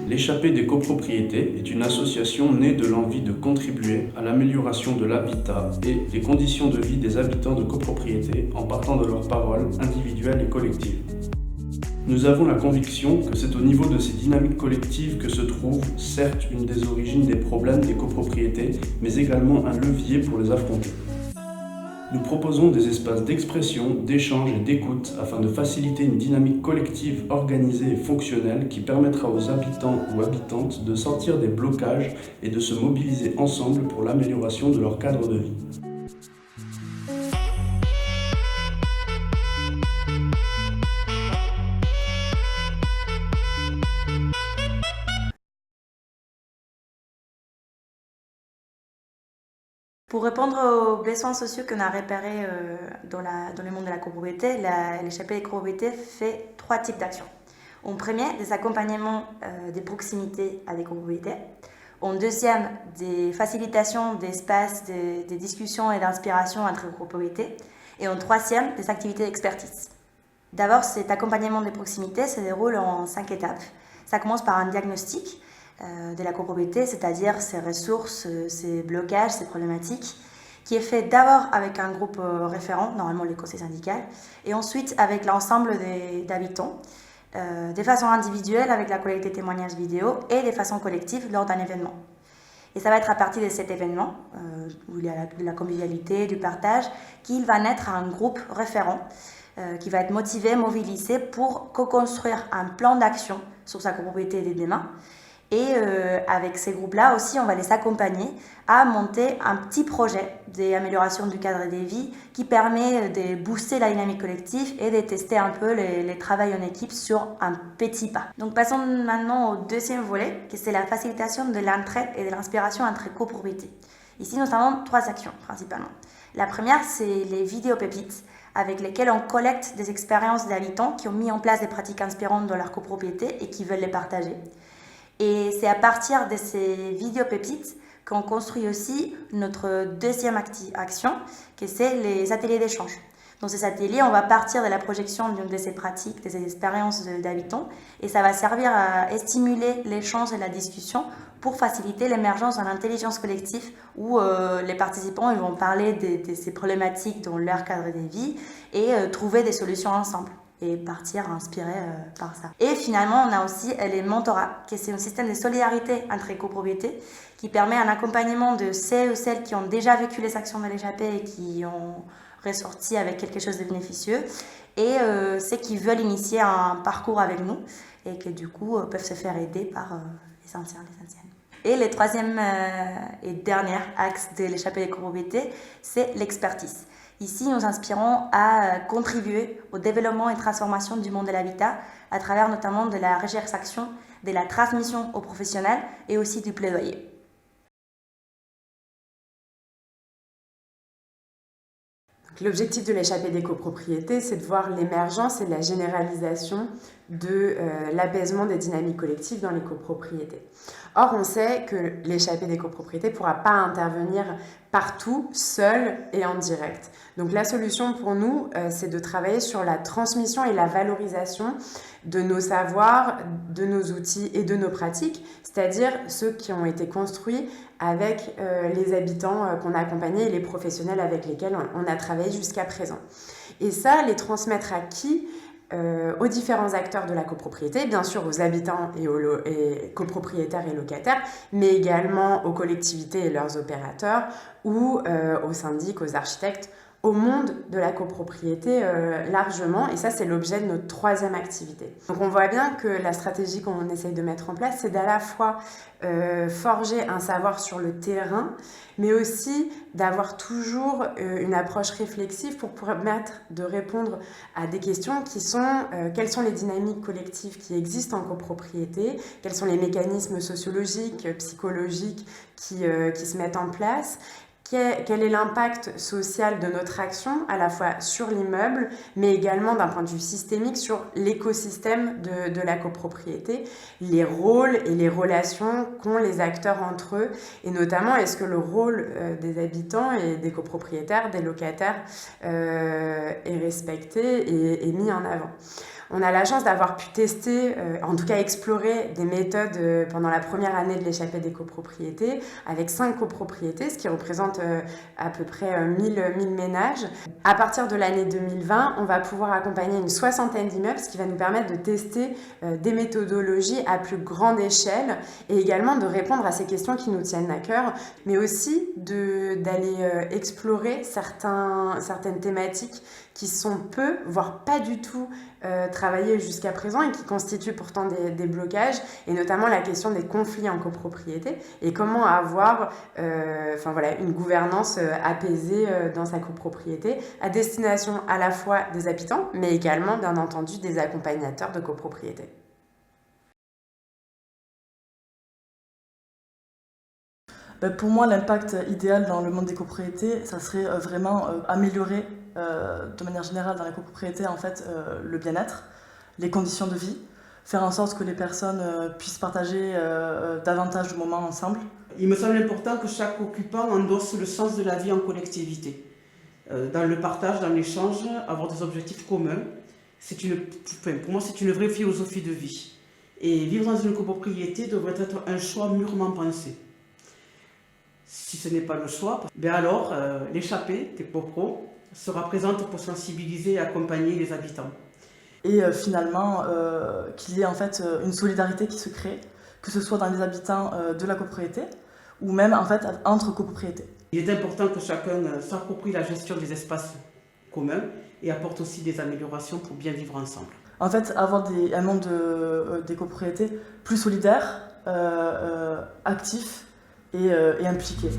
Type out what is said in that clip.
L'échappée des copropriétés est une association née de l'envie de contribuer à l'amélioration de l'habitat et des conditions de vie des habitants de copropriétés en partant de leurs paroles individuelles et collectives. Nous avons la conviction que c'est au niveau de ces dynamiques collectives que se trouve, certes, une des origines des problèmes des copropriétés, mais également un levier pour les affronter. Nous proposons des espaces d'expression, d'échange et d'écoute afin de faciliter une dynamique collective organisée et fonctionnelle qui permettra aux habitants ou habitantes de sortir des blocages et de se mobiliser ensemble pour l'amélioration de leur cadre de vie. Pour répondre aux besoins sociaux qu'on a repérés dans le monde de la copropriété, l'échappée des copropriétés fait 3 types d'actions. En premier, des accompagnements des proximités à des copropriétés. En deuxième, des facilitations d'espaces, des discussions et d'inspiration entre copropriétés. Et en troisième, des activités d'expertise. D'abord, cet accompagnement des proximités se déroule en 5 étapes. Ça commence par un diagnostic de la copropriété, c'est-à-dire ses ressources, ses blocages, ses problématiques, qui est fait d'abord avec un groupe référent, normalement le conseil syndical, et ensuite avec l'ensemble des habitants, de façon individuelle avec la collecte des témoignages vidéo et de façon collective lors d'un événement. Et ça va être à partir de cet événement, où il y a de la convivialité, du partage, qu'il va naître un groupe référent qui va être motivé, mobilisé pour co-construire un plan d'action sur sa copropriété dès demain. Et avec ces groupes-là aussi, on va les accompagner à monter un petit projet d'amélioration du cadre de vie qui permet de booster la dynamique collective et de tester un peu les travails en équipe sur un petit pas. Donc passons maintenant au deuxième volet, qui c'est la facilitation de l'entraide et de l'inspiration entre copropriétés. Ici, nous avons 3 actions principalement. La première, c'est les vidéopépites, avec lesquelles on collecte des expériences d'habitants qui ont mis en place des pratiques inspirantes dans leur copropriété et qui veulent les partager. Et c'est à partir de ces vidéopépites qu'on construit aussi notre deuxième action, qui c'est les ateliers d'échange. Dans ces ateliers, on va partir de la projection d'une de ces pratiques, de ces expériences d'habitants, et ça va servir à stimuler l'échange et la discussion pour faciliter l'émergence d'une intelligence collective où les participants ils vont parler de ces problématiques dans leur cadre de vie et trouver des solutions ensemble et partir inspiré par ça. Et finalement, on a aussi les mentorats, qui c'est un système de solidarité entre copropriétés qui permet un accompagnement de ceux ou celles qui ont déjà vécu les actions de l'échappée et qui ont ressorti avec quelque chose de bénéficieux, et ceux qui veulent initier un parcours avec nous et qui du coup peuvent se faire aider par les anciens, les anciennes. Et le troisième et dernier axe de l'échappée des copropriétés, c'est l'expertise. Ici, nous inspirons à contribuer au développement et transformation du monde de l'habitat à travers notamment de la recherche-action, de la transmission aux professionnels et aussi du plaidoyer. L'objectif de l'échappée des copropriétés, c'est de voir l'émergence et la généralisation de l'apaisement des dynamiques collectives dans les copropriétés. Or, on sait que l'échappée des copropriétés ne pourra pas intervenir partout, seul et en direct. Donc la solution pour nous, c'est de travailler sur la transmission et la valorisation de nos savoirs, de nos outils et de nos pratiques, c'est-à-dire ceux qui ont été construits avec les habitants qu'on a accompagnés et les professionnels avec lesquels on a travaillé jusqu'à présent. Et ça, les transmettre à qui ? Aux différents acteurs de la copropriété, bien sûr aux habitants et copropriétaires et locataires, mais également aux collectivités et leurs opérateurs ou aux syndics, aux architectes, au monde de la copropriété largement. Et ça, c'est l'objet de notre troisième activité. Donc on voit bien que la stratégie qu'on essaye de mettre en place, c'est d'à la fois forger un savoir sur le terrain, mais aussi d'avoir toujours une approche réflexive pour permettre de répondre à des questions qui sont quelles sont les dynamiques collectives qui existent en copropriété, quels sont les mécanismes sociologiques, psychologiques qui se mettent en place, quel est l'impact social de notre action, à la fois sur l'immeuble, mais également d'un point de vue systémique sur l'écosystème de la copropriété, les rôles et les relations qu'ont les acteurs entre eux, et notamment est-ce que le rôle des habitants et des copropriétaires, des locataires est respecté et mis en avant. On a la chance d'avoir pu tester, en tout cas explorer des méthodes pendant la première année de l'échappée des copropriétés, avec 5 copropriétés, ce qui représente à peu près 1000 ménages. À partir de l'année 2020, on va pouvoir accompagner une soixantaine d'immeubles, ce qui va nous permettre de tester des méthodologies à plus grande échelle et également de répondre à ces questions qui nous tiennent à cœur, mais aussi d'aller explorer certaines thématiques qui sont peu, voire pas du tout travaillées jusqu'à présent et qui constituent pourtant des blocages, et notamment la question des conflits en copropriété et comment avoir une gouvernance apaisée dans sa copropriété à destination à la fois des habitants, mais également, bien entendu, des accompagnateurs de copropriété. Pour moi, l'impact idéal dans le monde des copropriétés, ça serait vraiment améliorer de manière générale dans les copropriétés en fait, le bien-être, les conditions de vie, faire en sorte que les personnes puissent partager davantage de moments ensemble. Il me semble important que chaque occupant endosse le sens de la vie en collectivité. Dans le partage, dans l'échange, avoir des objectifs communs, pour moi c'est une vraie philosophie de vie. Et vivre dans une copropriété devrait être un choix mûrement pensé. Si ce n'est pas le choix, alors l'échappée des copros sera présente pour sensibiliser et accompagner les habitants. Et finalement, qu'il y ait en fait une solidarité qui se crée, que ce soit dans les habitants de la copropriété ou même en fait entre copropriétés. Il est important que chacun s'approprie la gestion des espaces communs et apporte aussi des améliorations pour bien vivre ensemble. En fait, avoir un monde des copropriétés plus solidaire, actif et impliqué.